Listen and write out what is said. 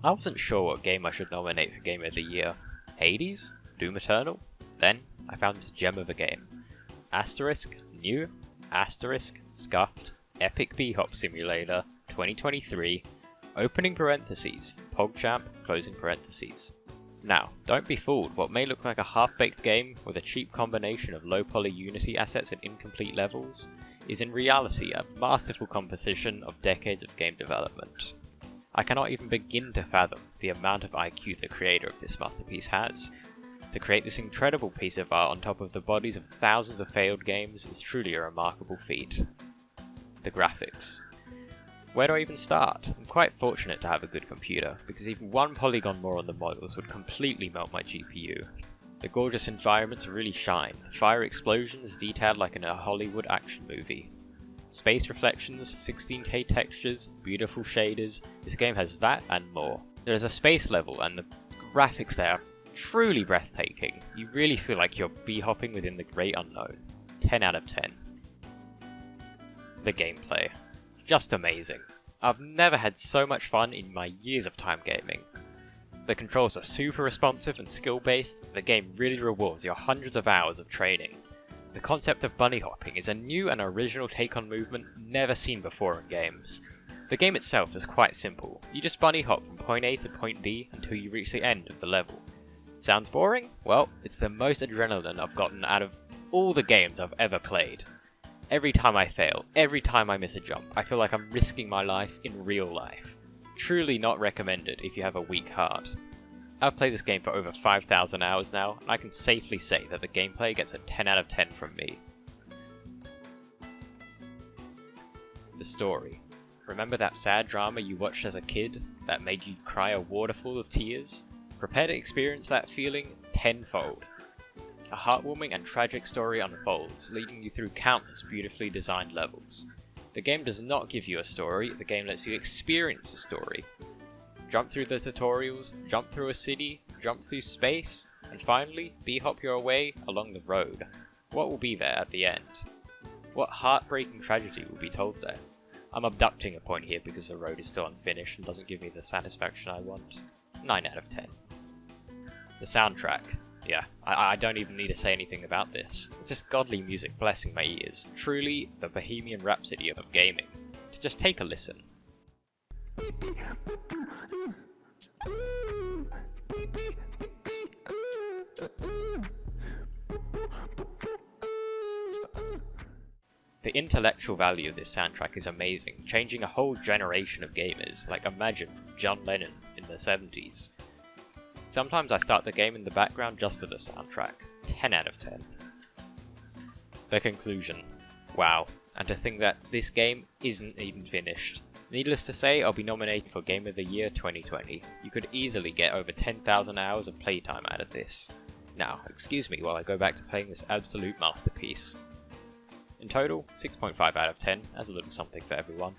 I wasn't sure what game I should nominate for Game of the Year. Hades? Doom Eternal? Then, I found this gem of a game. Asterisk, new, asterisk, scuffed, epic BHOP simulator, 2023, opening parentheses, POG closing parentheses. Now, don't be fooled, what may look like a half-baked game with a cheap combination of low-poly Unity assets and incomplete levels is in reality a masterful composition of decades of game development. I cannot even begin to fathom the amount of IQ the creator of this masterpiece has. To create this incredible piece of art on top of the bodies of thousands of failed games is truly a remarkable feat. The graphics. Where do I even start? I'm quite fortunate to have a good computer, because even one polygon more on the models would completely melt my GPU. The gorgeous environments really shine, fire explosions detailed like in a Hollywood action movie. Space reflections, 16K textures, beautiful shaders, this game has that and more. There is a space level and the graphics there are truly breathtaking. You really feel like you're bee-hopping within the great unknown. 10 out of 10. The gameplay. Just amazing. I've never had so much fun in my years of time gaming. The controls are super responsive and skill-based, the game really rewards your hundreds of hours of training. The concept of bunny hopping is a new and original take on movement never seen before in games. The game itself is quite simple, you just bunny hop from point A to point B until you reach the end of the level. Sounds boring? Well, it's the most adrenaline I've gotten out of all the games I've ever played. Every time I fail, every time I miss a jump, I feel like I'm risking my life in real life. Truly not recommended if you have a weak heart. I've played this game for over 5,000 hours now, and I can safely say that the gameplay gets a 10 out of 10 from me. The story. Remember that sad drama you watched as a kid that made you cry a waterfall of tears? Prepare to experience that feeling tenfold. A heartwarming and tragic story unfolds, leading you through countless beautifully designed levels. The game does not give you a story, the game lets you experience a story. Jump through the tutorials, jump through a city, jump through space, and finally, bee-hop your way along the road. What will be there at the end? What heartbreaking tragedy will be told there? I'm abducting a point here because the road is still unfinished and doesn't give me the satisfaction I want. 9 out of 10. The soundtrack. Yeah, I don't even need to say anything about this. It's just godly music blessing my ears. Truly, the Bohemian Rhapsody of gaming. Just take a listen. The intellectual value of this soundtrack is amazing, changing a whole generation of gamers, like imagine from John Lennon in the 70s. Sometimes I start the game in the background just for the soundtrack. 10 out of 10. The conclusion. Wow, and to think that this game isn't even finished. Needless to say, I'll be nominated for Game of the Year 2020. You could easily get over 10,000 hours of playtime out of this. Now, excuse me while I go back to playing this absolute masterpiece. In total, 6.5 out of 10, as a little something for everyone.